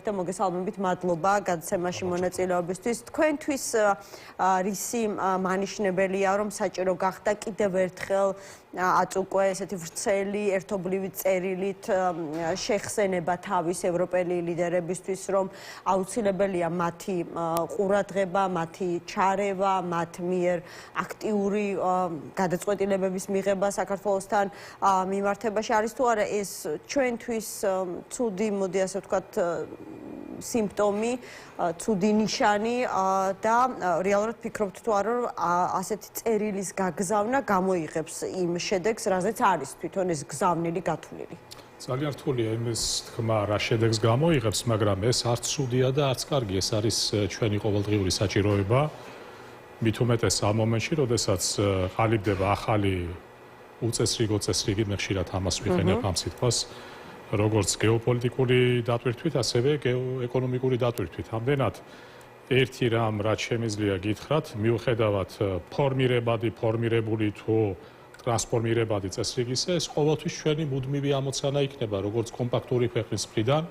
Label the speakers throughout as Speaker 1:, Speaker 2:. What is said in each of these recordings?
Speaker 1: და მოგესალმებით, მადლობა გადაცემაში მონაწილეობისთვის. თქვენთვის რისი მანიშნებელია, რომ საჭირო გახდა კიდევ ერთხელ აწუყვე ესეთი ვრცელი ერთობლივი წერილით შეხსენება თავის ევროპელი ლიდერებისთვის, რომ აუცილებელია მათი ყურადღება, მათი ჩარევა, მათ მიერ აქტიური გადაწყვეტილებების მიღება საქართველოსთან მიმართებაში. არის თუ არა ეს ჩვენთვის ცუდი, მოდი ასე ვთქვათ, სიმპტომი, ცუდი ნიშანი და რეალურად ფიქრობთ თუ არა, რომ ასეთი წერილის გაგზავნა გამოიღებს იმ შედეგს, რაზეც არის თვითონ ეს გზავნილი გათვლილი.
Speaker 2: ძალიან რთულია იმის თქმა, რა შედეგს გამოიღებს, მაგრამ ეს არც ცუდია და არც კარგი, ეს არის ჩვენი ყოველდღიური საჭიროება. მით უმეტეს ამ მომენტში, როდესაც ყალიბდება ახალი უწესრიგ-ოწესრიგი, მე ხშირად ამას ვიყენებ ამ სიტყვას, როგორც გეოპოლიტიკური დატვირთვით, ასევე ეკონომიკური დატვირთვით. ამდენად ერთი რამ, რაც შემიძლია გითხრათ, მიუხედავად ფორმირებული თუ ტრანსფორმირებადი წესრიგისა, ეს ყოველთვის ჩვენი მუდმივი ამოცანა იქნება, როგორც კომპაქტური ქვეყნის მხრიდან,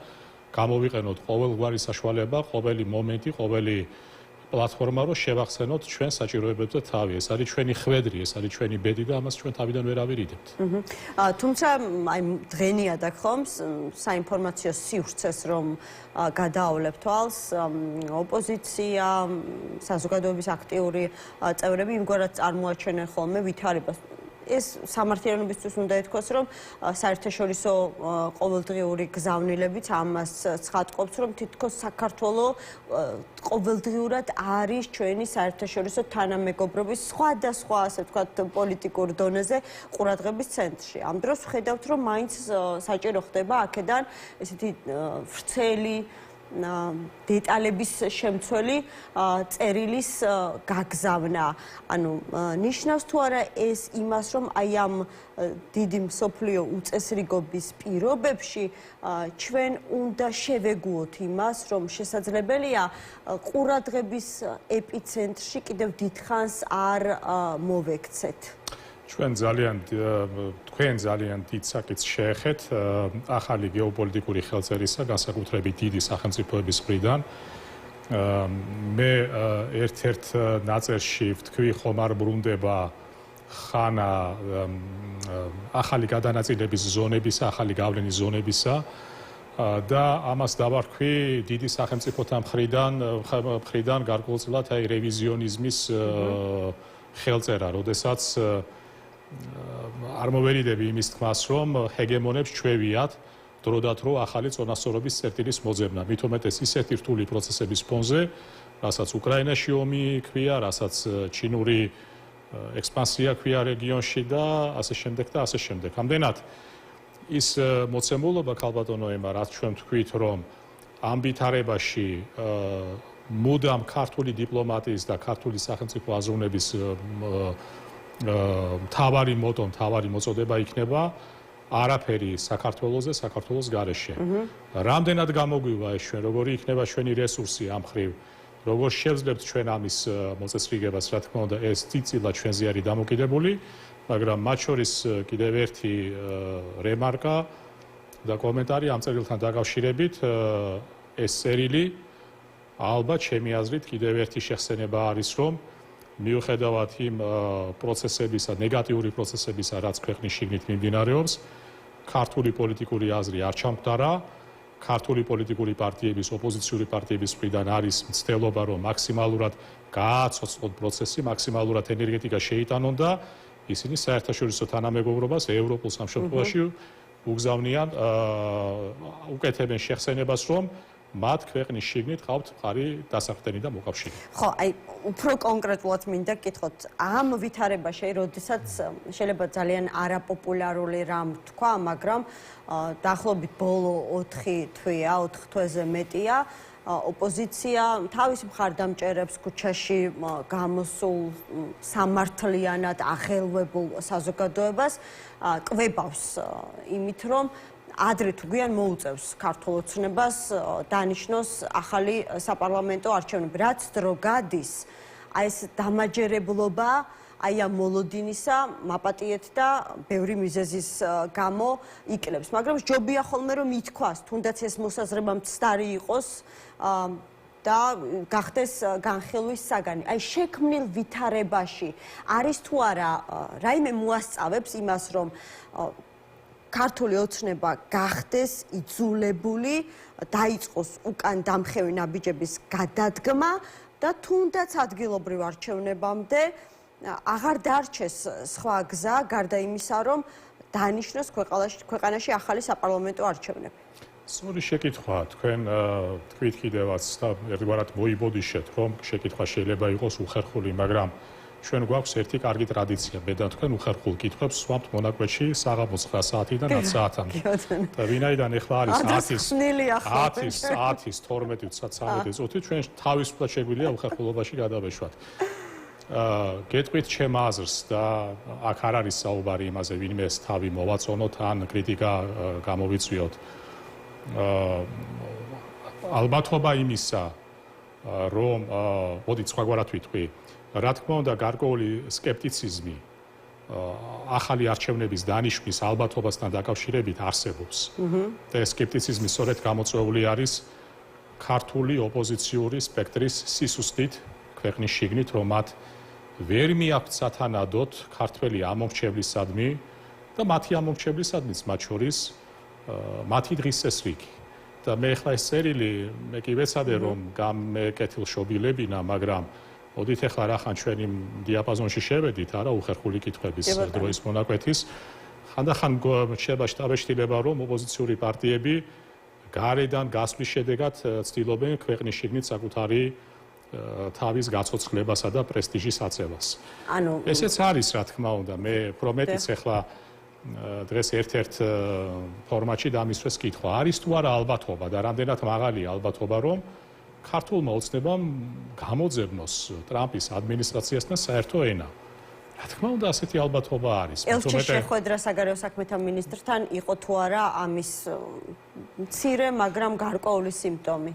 Speaker 2: გამოვიყენოთ ყოველგვარი საშუალება, ყოველი მომენტი, ყოველი პლატფორმა, რომ შევახსენოთ ჩვენ საჭიროებებზე თავი. ეს არის ჩვენი ხვედრი, ეს არის ჩვენი ბედი და ამას ჩვენ თავიდან ვერ ავირიდებთ.
Speaker 1: თუმცა აი დღენია და ხომ საინფორმაციო სივრცეს რომ გადაავლებ თვალს, ოპოზიცია, საზოგადოების აქტიური წევრები იმგვარად წარმოაჩენენ ხოლმე ვითარებას. ეს სამართლიანობისთვის უნდა ითქვას, რომ საერთაშორისო ყოველდღიური გზავნილებიც ამას ცხადყოფს, რომ თითქოს საქართველოს ყოველდღიურად არის ჩვენი საერთაშორისო თანამეგობრობის სხვადასხვა, ასე ვთქვათ, პოლიტიკურ დონეზე ყურადღების ცენტრში. ამ დროს ვხედავთ, რომ მაინც საჭირო ხდება აქედან ესეთი ვრცელი დეტალების შემცველი წერილის გაგზავნა. ანუ ნიშნავს თუ არა ეს იმას, რომ აი ამ დიდი მსოფლიო უწესრიგობის პირობებში ჩვენ უნდა შევეგუოთ იმას, რომ შესაძლებელია ყურადღების ეპიცენტრში კიდევ დიდხანს არ მოვექცეთ.
Speaker 2: თქვენ ძალიან დიდ საკითხს შეეხეთ ახალი გეოპოლიტიკური ხელწერისა, განსაკუთრებით დიდი სახელმწიფოების მხრიდან. მე ერთ-ერთ ნაწერში ვთქვი, ხომ არ ბრუნდება ხანა ახალი გადანაწილების ზონებისა, ახალი გავლენის ზონებისა და ამას დავარქვი დიდი სახელმწიფოთა მხრიდან გარკვეულწილად აი რევიზიონიზმის ხელწერა, როდესაც არ მოვერიდები იმის თქმას, რომ ჰეგემონებს ჩვევიათ დროდადრო ახალი წონასწორობის წერტილის მოძებნა. მით უმეტეს ისეთი რთული პროცესების ფონზე, რასაც უკრაინაში ომი ქვია, რასაც ჩინური ექსპანსია ქვია რეგიონში და ასე შემდეგ და ასე შემდეგ. ამდენად ის მოცემულობა, ქალბატონო ემა, რაც ჩვენ ვთქვით, რომ ამ ვითარებაში მუდამ ქართული დიპლომატიის და ქართული სახელმწიფო აზროვნების თავარი მოწოდება იქნება არაფერი საქართველოზე, საქართველოს გარეშე. რამდენად გამოგვივა ეს ჩვენ, როგორი იქნება ჩვენი რესურსი ამ მხრივ, როგორ შევძლებთ ჩვენ ამის მოწესრიგებას, რა თქმა უნდა, ეს წიწილა ჩვენზე არის დამოკიდებული, მაგრამ მათ შორის კიდევ ერთი რემარკა და კომენტარი ამ წერილთან დაკავშირებით, ეს წერილი ალბათ ჩემი აზრით კიდევ ერთი შეხსენება არის, რომ მიუხედავად იმ პროცესებისა, ნეგატიური პროცესებისა, რაც ქვეყნის შიგნით მიმდინარეობს, ქართული პოლიტიკური აზრი არ ჩამკვდარა, ქართული პოლიტიკური პარტიების, ოპოზიციური პარტიების მხრიდან არის მცდელობა, რომ მაქსიმალურად გააცოცხლონ პროცესი, მაქსიმალურად ენერგეტიკა შეიტანონ და ისინი საერთაშორისო თანამეგობრობას ევროპულ სამშობლოში უგზავნიან, უკეთებენ შეხსენებას, რომ მათ ქვეყნის შიგნით ყავთ მხარი დასახდენი და მოკავშირე.
Speaker 1: ხო, აი უფრო კონკრეტულად მინდა გკითხოთ, ამ ვითარებაში, როდესაც შეიძლება ძალიან არაპოპულარული რამ თქვა, მაგრამ დაახლოებით ბოლო 4 თვეა, 4 თვეზე მეტია, ოპოზიცია თავის მხარდამჭერებს ქუჩაში გამოსულ სამართლიანად აღელვებულ საზოგადოებას კვებავს იმით, რომ ადრე თუ გვიან მოუწევს ქართულ ოცნებას დანიშნოს ახალი საპარლამენტო არჩევნები. რაც დრო გადის, აი ეს დამაჯერებლობა აი ამ მოლოდინისა მაპატიეთ და ბევრი მიზეზის გამო იკლებს. მაგრამ ჯობია ხოლმე რომ ითქვას, თუნდაც ეს მოსაზრება მცდარი იყოს და გახდეს განხილვის საგანი. აი შექმნილ ვითარებაში არის თუ არა რაიმე მოასწავებს იმას, რომ ქართული ოცნება გახდეს იძულებული, დაიწყოს უკან დამხევი ნაბიჯების გადადგმა და თუნდაც ადგილობრივ არჩევნებამდე აღარ დარჩეს სხვა გზა, გარდა იმისა, რომ დაანიშნოს ქვეყანაში ახალი საპარლამენტო არჩევნები.
Speaker 2: სწორი შეკითხვაა, თქვენ თქვით კიდევაც და ერთგვარად მოიბოდიშეთ, რომ შეკითხვა შეიძლება იყოს უხერხული, მაგრამ ჩვენ გვაქვს ერთი კარგი ტრადიცია, მე და თქვენ უხერხულ კითხვებს ვსვამთ მონაკვეთში საღამოს 9 საათიდან 10 საათამდე. და ვინაიდან ახლა არის 10, 12, 13 წუთი, ჩვენ თავისუფლად შეგვიძლია უხერხულობაში გადავეშვათ. გეტყვით ჩემ აზრს და აქ არ არის საუბარი იმაზე, ვინმეს თავი მოვაწონოთ ან კრიტიკა გამოვიწვიოთ. ალბათობა იმისა, რომ მოდით სხვაგვარად ვიტყვი, რა თქმა უნდა, გარკვეული სკეპტიციზმი ახალი არჩევნების დანიშვნის ალბათობასთან დაკავშირებით არსებობს. და ეს სკეპტიციზმი სწორედ გამოწვეული არის ქართული ოპოზიციური სპექტრის სისუსტით ქვეყნის შიგნით, რომ მათ ვერ მიაქვთ სათანადოდ ქართველი ამომრჩევლისადმი და მათი ამომრჩევლისადმიც მათ შორის მათი დღის წესრიგი. და მე ახლა ეს წერილი, მე კი ვეცადე რომ გამეკეთილშობილებინა, მაგრამ მოდით ახლა რახან ჩვენი დიაპაზონში შევედით, არა უხერხული კითხვების დროის მონაკვეთის, ხანდახან რჩება შტაბეშტილება, რომ ოპოზიციური პარტიები გარედან გასვლის შედეგად ცდილობენ ქვეყნის შიგნით საკუთარი თავის გაცოცხლებასა და პრესტიჟის აწევას. ესეც არის, რა თქმა უნდა, მე პრომეტიც ახლა დღეს ერთ-ერთ ფორმატში დამისვეს კითხვა, არის თუ არა ალბათობა და რამდენად მაღალია ალბათობა, რომ ქართულმა ოცნებამ გამოძებნოს ტრამპის ადმინისტრაციასთან საერთო ენა. რა თქმა უნდა, ასეთი ალბათობა არის.
Speaker 1: ელჩის შეხვედრა საგარეო საქმეთა მინისტრთან იყო თუ არა ამის მცირე, მაგრამ გარკვეული სიმპტომი?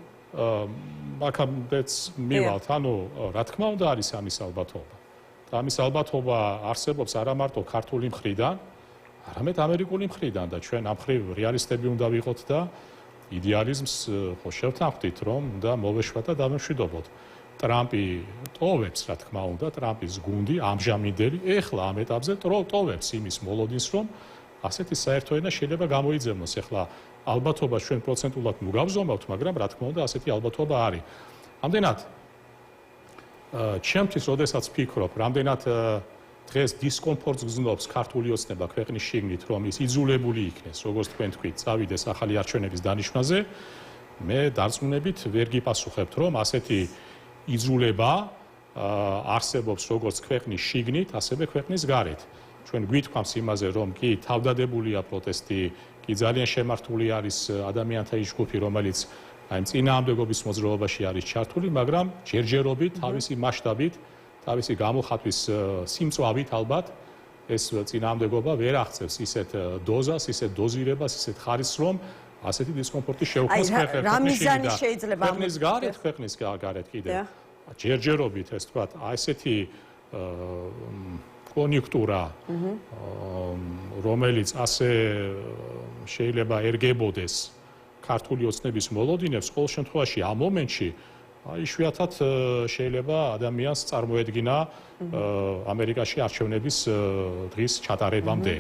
Speaker 2: აქამდეც მივალთ, ანუ რა თქმა უნდა არის ამის ალბათობა. და ამის ალბათობა არსებობს არა მარტო ქართული მხრიდან, არამედ ამერიკული მხრიდან და ჩვენ ამ მხრივ რეალისტები უნდა ვიყოთ და იდეალიზმს ხო შევთანხმდით, რომ უნდა მოვეშვათ და დამემშვიდობოთ. ტრამპი ტოვებს, რა თქმა უნდა, ტრამპის გუნდი ამჟამინდელი ეხლა ამ ეტაპზე ტოვებს იმის მოლოდინს, რომ ასეთი საერთო ენა შეიძლება გამოიძებნოს. ეხლა ალბათობა ჩვენ პროცენტულად მოგავზომავთ, მაგრამ რა თქმა უნდა, ასეთი ალბათობა არის. ამდენად ჩემთვის, როდესაც ვფიქრობ, რამდენად დღეს დისკომფორტს გრძნობს ქართული ოცნება ქვეყნის შიგნით, რომ ის იძულებული იქნეს, როგორც თქვენ თქვით, წავიდეს ახალი არჩევნების დანიშვნაზე, მე დარწმუნებით ვერ გიპასუხებთ, რომ ასეთი იძულება არსებობს როგორც ქვეყნის შიგნით, ასევე ქვეყნის გარეთ. ჩვენ გვითქვამს იმაზე, რომ კი თავდადებულია პროტესტი, კი ძალიან შემართული არის ადამიანთა ის ჯგუფი, რომელიც აი წინააღმდეგობის მოძრაობაში არის ჩართული, მაგრამ ჯერჯერობით, თავისი მასშტაბით, თავისი გამოხატვის სიმწვავით ალბათ ეს წინააღმდეგობა ვერ აღწევს ისეთ დოზას, ისეთ დოზირებას, ისეთ ხარისხს, რომ ასეთი დისკომფორტი შეუქმნას ქვეყნის შიგნით. ქვეყნის გარეთ კიდევ. ჯერჯერობით ეს თქვა, ასეთი კონიუნქტურა, რომელიც ასე შეიძლება ერგებოდეს ქართული ოცნების მოლოდინებს, ყოველ შემთხვევაში ამ მომენტში იშვიათად შეიძლება ადამიანს წარმოედგინა ამერიკაში არჩევნების დღის ჩატარებამდე.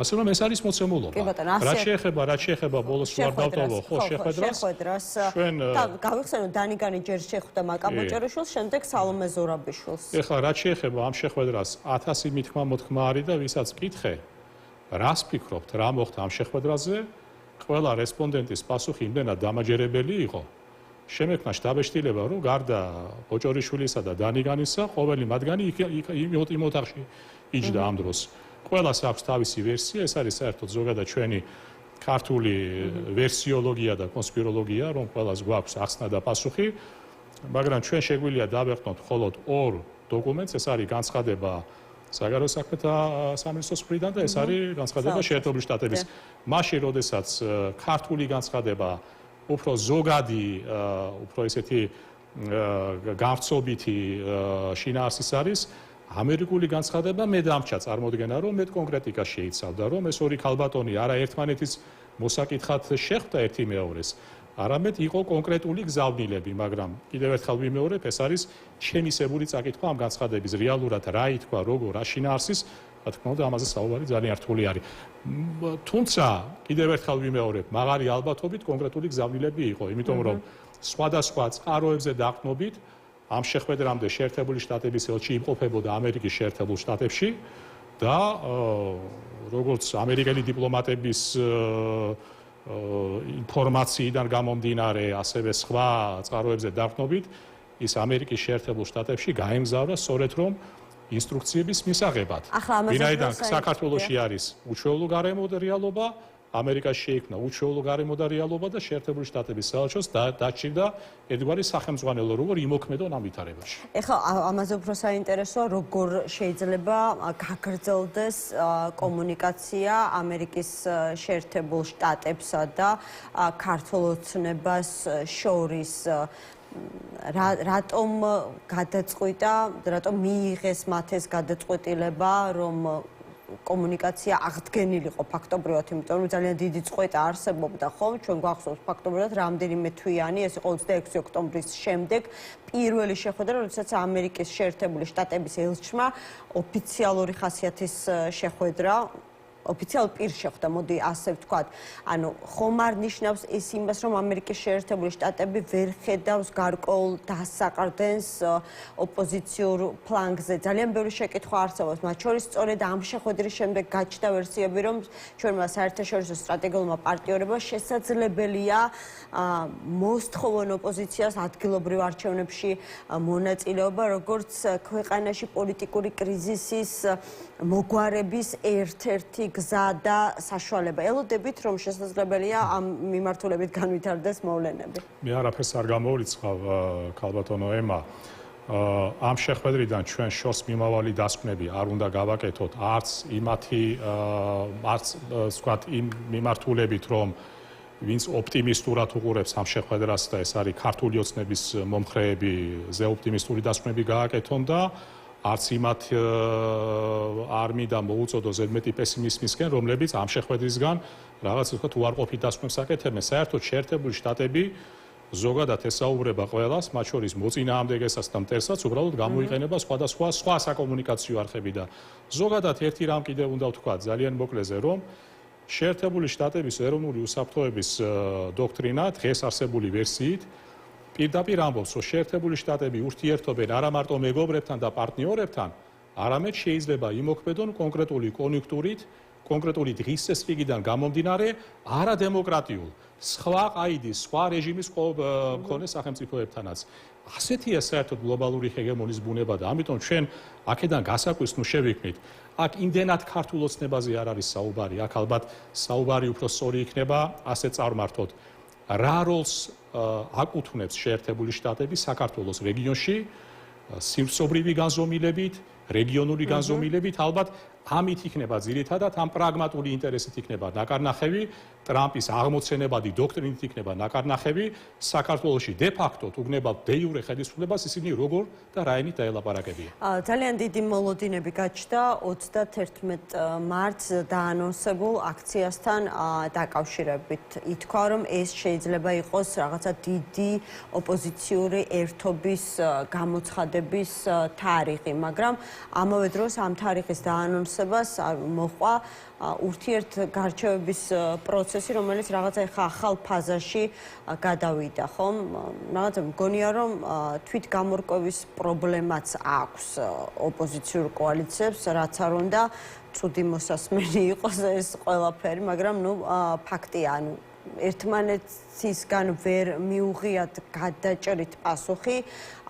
Speaker 2: ასე რომ ეს არის მოცემულობა. რაც შეეხება ბოლოს ვარ დავტოვო, ხო, შეხვედრას.
Speaker 1: ჩვენ გავიხსენოთ, დანიგანი ჯერ შეხვდა მაკაბოჭერიშვილს, შემდეგ სალომე ზურაბიშვილს.
Speaker 2: ეხლა რაც შეეხება ამ შეხვედრას 1000 მითქმა მოთქმა არის და ვისაც კითხე, რას ფიქრობთ, რა მოხდა ამ შეხვედრაზე, ყველა რესპონდენტის პასუხი იმდენად დამაჯერებელი იყო. შემექმნა შტაბეშტილება, რომ გარდა ბოჭორიშვილისა და დანიგანისა, ყოველი მათგანი იმ ოთახში იჯდა ამ დროს. ყველას აქვს თავისი ვერსია, ეს არის საერთოდ ზოგადად ჩვენი ქართული ვერსიოლოგია და კონსპიროლოგია, რომ ყველას გვაქვს ახსნა და პასუხი, მაგრამ ჩვენ შეგვიძლია დავერტყმოთ მხოლოდ ორ დოკუმენტს, ეს არის განცხადება საგარეო საქმეთა სამინისტროს მხრიდან და ეს არის განცხადება შეერთებული შტატების. მაშინ, როდესაც ქართული განცხადება უფრო ზოგადი, უფრო ესეთი გამრცობითი შინაარსის არის, ამერიკული განცხადება მე დამჭა წარმოდგენა, რომ მე კონკრეტიკა შეიცავდა, რომ ეს ორი ქალბატონი არა ერთმანეთის მოსაკითხად შეხვდა ერთი მეორეს, არამედ იყო კონკრეტული გზავნილები, მაგრამ კიდევ ერთხელ ვიმეორებ, ეს არის შემისებული წაკითხვა ამ განცხადების რეალურად რა ითქვა, როგორ, რა შინაარსის, რა თქმა უნდა, ამაზე საუბარი ძალიან რთული არის. თუმცა კიდევ ერთხელ ვიმეორებ, მაღალი ალბათობით კონკრეტული გზავნილები იყო, იმიტომ რომ სხვადასხვა წყაროებზე დაყრდნობით ამ შეხვედრამდე შეერთებული შტატების ელჩი იმყოფებოდა ამერიკის შეერთებულ შტატებში და როგორც ამერიკელი დიპლომატების ინფორმაციიდან გამომდინარე, ასევე სხვა წყაროებზე დაყრდნობით, ის ამერიკის შეერთებულ შტატებში გაემგზავრა სწორედ რომ ინსტრუქციების მისაღებად. ვინაიდან საქართველოში არის უჩვეულო გარემო და რეალობა, ამერიკაში შეიქმნა უჩვეულო გარემო და რეალობა და შეერთებული შტატების საელჩოს დაჭირდა ერთგვარი სახელმძღვანელო, როგორ იმოქმედონ ამ ვითარებაში.
Speaker 1: ეხლა ამაზე უფრო საინტერესოა, როგორ შეიძლება გაგრძელდეს კომუნიკაცია ამერიკის შეერთებულ შტატებსა და ქართულ ოცნებას შორის. რატომ გადაწყვიტა, რატომ მიიღეს მათ ეს გადაწყვეტილება, რომ კომუნიკაცია აღდგენილიყო ფაქტობრივად, იმიტომ რომ ძალიან დიდი წყვეტა არსებობდა, ხო? ჩვენ გვახსოვს ფაქტობრივად რამდენიმე თვიანი, ეს იყო 26 ოქტომბრის შემდეგ პირველი შეხვედრა, როდესაც ამერიკის შეერთებული შტატების ელჩმა ოფიციალური ხასიათის შეხვედრა ოფიციალ პირს შეხვდა, მოდი ასე ვთქვათ. ანუ ხომ არ ნიშნავს ეს იმას, რომ ამერიკის შეერთებული შტატები ვერ ხედავს გარკვეულ დასაყრდენს ოპოზიციურ ფლანგზე. ძალიან ბევრი შეკითხვა არსებობს, მათ შორის სწორედ ამ შეხვედრის შემდეგ გაჩნდა ვერსიები, რომ ჩვენმა საერთაშორისო სტრატეგიულმა პარტნიორებმა შესაძლებელია მოსთხოვონ ოპოზიციას ადგილობრივ არჩევნებში მონაწილეობა, როგორც ქვეყანაში პოლიტიკური კრიზისის მოგვარების ერთ-ერთი გზა და საშუალება. ელოდებით, რომ შესაძლებელია ამ მიმართულებით განვითარდეს მოვლენები.
Speaker 2: მე არაფერს არ გამოვრიცხავ, ქალბატონო ემა. ამ შეხვედრიდან ჩვენ შორს მიმავალი დასკვნები არ უნდა გავაკეთოთ, არც იმათი, არც ვთქვათ, იმ მიმართულებით, რომ ვინც ოპტიმისტურად უყურებს ამ შეხვედრას და ეს არის ქართული ოცნების მომხრეები, ზე ოპტიმისტური დასკვნები გააკეთონ და არც იმათ არ მინდა მოუწოდო ზედმეტი პესიმიზმისკენ, რომლებიც ამ შეხვედრისგან რაღაც ვთქვათ უარყოფით დასკვნებს აკეთებენ. საერთოდ შეერთებული შტატები ზოგადად ესაუბრება ყველას, მათ შორის მოწინააღმდეგესაც და მტერსაც, უბრალოდ გამოიყენება სხვადასხვა სხვა საკომუნიკაციო არხები და ზოგადად ერთი რამ კიდევ უნდა ვთქვათ ძალიან მოკლეზე, რომ შეერთებული შტატების ეროვნული უსაფრთხოების დოქტრინა დღეს არსებული ვერსიით პირდაპირ ამბობს, რომ შეერთებული შტატები ურთიერთობენ არა მარტო მეგობრებთან და პარტნიორებთან, არამედ შეიძლება იმოქმედონ კონკრეტული კონიუნქტურით, კონკრეტული დღის წესრიგიდან გამომდინარე, არადემოკრატიულ, სხვა ყაიდის, სხვა რეჟიმის მქონე სახელმწიფოებთანაც. ასეთია საერთოდ გლობალური ჰეგემონის ბუნება და ამიტომ ჩვენ აქედან გასაკვირს ნუ შევიქმნით. აქ იმდენად ქართულ ოცნებაზე არ არის საუბარი, აქ ალბათ საუბარი უფრო სწორი იქნება, ასე წარმართოთ. რა როლს აკუთვნებს შეერთებული შტატები საქართველოს რეგიონში სივრცობრივი განზომილებით, რეგიონული განზომილებით, ალბათ ამით იქნება ძირითადად ამ პრაგმატული ინტერესით იქნება ნაკარნახევი, ტრამპის აღმოცენებადი დოქტრინით იქნება ნაკარნახევი, საქართველოში დე-ფაქტო უგნებავთ დე-იურე ხელისუფლებას ისინი როგორ და რაენით დაელაპარაკებიან.
Speaker 1: ძალიან დიდი მოლოდინები გაჩნდა 31 მარტს დაანონსებულ აქციასთან დაკავშირებით. ითქვა, რომ ეს შეიძლება იყოს რაღაცა დიდი ოპოზიციური ერთობის გამოცხადების თარიღი, მაგრამ ამავე დროს ამ თარიღის დაანონსებას მოყვა ურთიერთგარჩევების პროცესი, რომელიც რაღაცა ახალ ფაზაში გადავიდა, ხომ? რაღაცა მგონია, რომ თვითგამორკვევის პრობლემაც აქვს ოპოზიციურ კოალიციებს, რაც არ უნდა ცუდი მოსასმენი იყოს ეს ყველაფერი, მაგრამ ფაქტია, ერთმანეთისგან ვერ მიუღიათ გადაჭრით პასუხი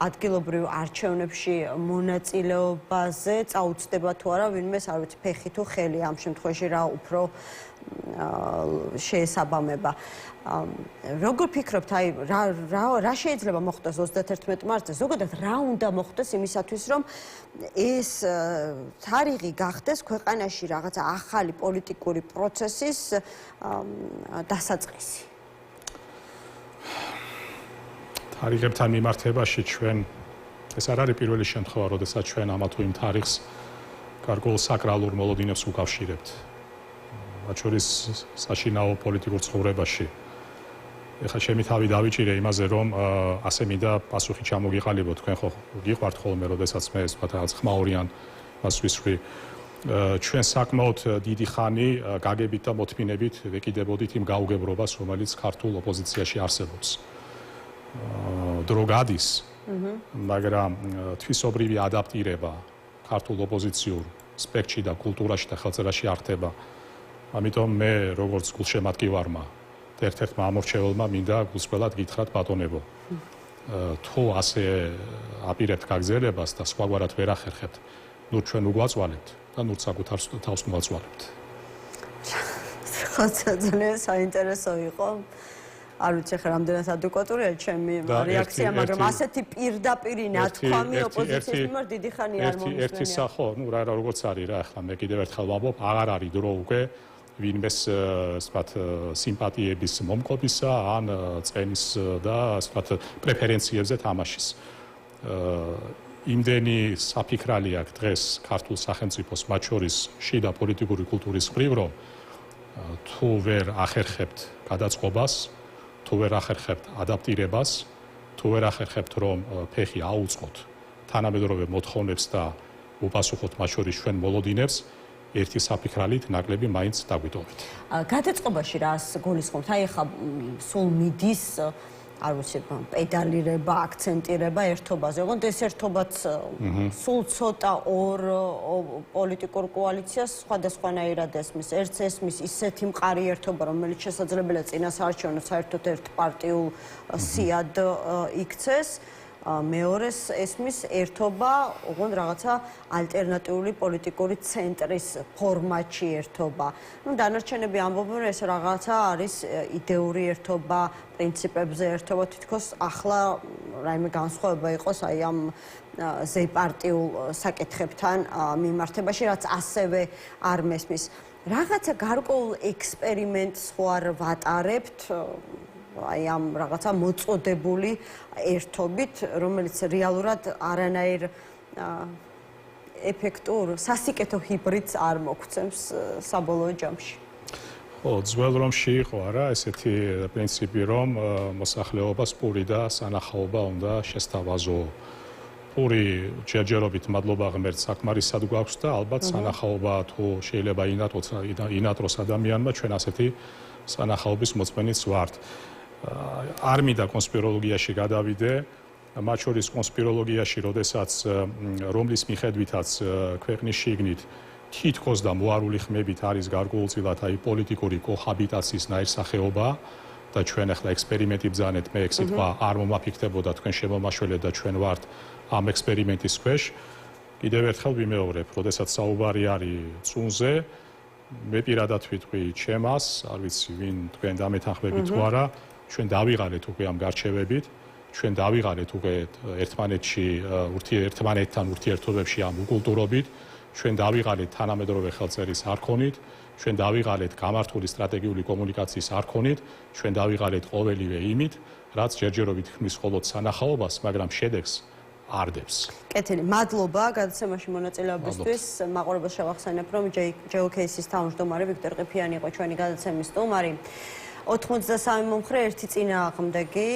Speaker 1: ადგილობრივ არჩევნებში მონაწილეობაზე, წაუწდება თუ არა ვინმეს, არ ვიცი, ფეხი თუ ხელი ამ შემთხვევაში რა უფრო შეესაბამება. როგორ ფიქრობთ, რა შეიძლება მოხდეს 31 მარტზე? ზოგადად რა უნდა მოხდეს იმისათვის, რომ ეს თარიღი გახდეს ქვეყანაში რაღაცა ახალი პოლიტიკური პროცესის დასაწყისი?
Speaker 2: თარიღებთან მიმართებაში ჩვენ ეს არ არის პირველი შემთხვევა, როდესაც ჩვენ ამა თუ იმ თარიღს გარკვეულ საკრალურ მოლოდინებს უკავშირებთ. მათ შორის საშინაო პოლიტიკურ ცხოვრებაში. ეხლა ჩემი თავი დავიჭირე იმაზე, რომ ასე მინდა პასუხი ჩამოგიყალიბოთ. თქვენ ხო გიყვართ ხოლმე, როდესაც მე რაღაც ხმაურიან მას ვისვრი. ჩვენ საკმაოდ დიდი ხანი გაგებით და მოთმინებით ვეკიდებოდით იმ გაუგებრობას, რომელიც ქართულ ოპოზიციაში არსებობს. დრო გადის, მაგრამ თვისობრივი ადაპტირება ქართულ ოპოზიციურ სპექტრში და კულტურაში და ხელწერაში არ ხდება. ამიტომ მე როგორც გულშემატკივარმა ერთ-ერთმა ამორჩეველმა მინდა გულწრფელად გითხრათ ბატონებო. თუ ასე აპირებთ გაგზელებას და სხვაგვარად ვერ ახერხებთ, ნუ ჩვენ უგვაწვალებთ და ნუ საკუთარ თავს მოვაწვალებთ.
Speaker 1: ხო, ძალიან საინტერესო იყო. არ ვიცი ხა რამდენად ადეკვატურია ჩემი რეაქცია, მაგრამ ასეთი პირდაპირი ნათქვამი ოპოზიციის მიმართ დიდი ხანი არ მომისმენია.
Speaker 2: ერთი სახო, ნუ როგორც არის რა, ახლა მე კიდევ ერთხელ ვამბობ, აღარ არის დრო უკვე ვინმეს ვთქვათ სიმპათიების მომყოფისა ან წენის და ვთქვათ პრეფერენციებზე თამაშის. იმდენი საფიქრალი აქვს დღეს ქართულ სახელმწიფოს, მათ შორის შიდა პოლიტიკური კულტურის მხრივ, რომ თუ ვერ ახერხებთ გადაწყობას, თუ ვერ ახერხებთ ადაპტირებას, თუ ვერ ახერხებთ რომ ფეხი აუწყოთ თანამედროვე მოთხოვნებს და უპასუხოთ მათ შორის ჩვენ მოლოდინებს, ერთი საფიქრალით ნაკლები მაინც დაგვიტოვეთ.
Speaker 1: გადაწყობაში რას გულისხმობთ? აი ხა სულ მიდის არ ვიცი, პედალირება, აქცენტირება ერთობაზე. ოღონდ ეს ერთობაც სულ ცოტა ორ პოლიტიკურ კოალიციას სხვადასხვანაირად ესმის. ერთს ესმის ისეთი მყარი ერთობა, რომელიც შესაძლებელია წინასაარჩევნო საერთოდ ერთ პარტიულ სიად იქცეს. მეორეს ესმის ერთობა, ოღონდ რაღაცა ალტერნატიული პოლიტიკური ცენტრის ფორმატში ერთობა. ნუ დანარჩენები ამბობენ, რომ ეს რაღაცა არის იდეური ერთობა, პრინციპებზე ერთობა, თითქოს ახლა რაიმე განსხვავება იყოს აი ამ ზეპარტიულ საკითხებთან მიმართებაში, რაც ასევე არ მესმის. რაღაცა გარკვეულ ექსპერიმენტს ხო არ ვატარებთ? აი ამ რაღაცა მოწოდებული ერთობით, რომელიც რეალურად არანაირ ეფექტურ სასიკეთო ჰიბრიდს არ მოგცემს საბოლოო ჯამში.
Speaker 2: ხო, ძველ რომში იყო არა ესეთი პრინციპი, რომ მოსახლეობას პური და სანახაობა უნდა შესთავაზო. პური ჯერჯერობით მადლობა ღმერთს საკმარისად გვაქვს და ალბათ სანახაობა თუ შეიძლება ინატროს ადამიანმა ჩვენ ასეთი სანახაობის მოწმენიც ვართ. არ მინდა კონსპიროლოგიაში გადავიდე, მათ შორის კონსპიროლოგიაში, როდესაც რომლის მიხედვითაც ქვეყნის შიგნით თითქოს და მოარული ხმებით არის გარკვეულწილად აი პოლიტიკური კოჰაბიტაციის ნაირსახეობა და ჩვენ ახლა ექსპერიმენტი ბრძანეთ, მე ეგ სიტყვა არ მომაფიქრდებოდა, თქვენ შემომაშველეთ და ჩვენ ვართ ამ ექსპერიმენტის ქვეშ. კიდევ ერთხელ ვიმეორებ, როდესაც საუბარი არის წუნზე, მე პირადად ვიტყვი ჩემას, არ ვიცი ვინ თქვენ დამეთანხმებით თუ არა, ჩვენ დავიღალეთ უკვე ამ გარჩევებით, ჩვენ დავიღალეთ უკვე ერთმანეთთან ურთიერთობებში ამ უკულტურობით, ჩვენ დავიღალეთ თანამედროვე ხელწერის არქონით, ჩვენ დავიღალეთ გამართული სტრატეგიული კომუნიკაციის არქონით, ჩვენ დავიღალეთ ყოველივე იმით, რაც ჯერჯერობით ხმის მხოლოდ სანახაობას, მაგრამ შედეგს არ დებს.
Speaker 1: კეთილი, მადლობა გადაცემაში მონაწილეობისთვის. მაყურებელს შევახსენებ, რომ JOKS-ის თავმჯდომარე ვიქტორ ყიფიანი იყო ჩვენი გადაცემის სტუმარი. 83 მომხრე, ერთი წინააღმდეგი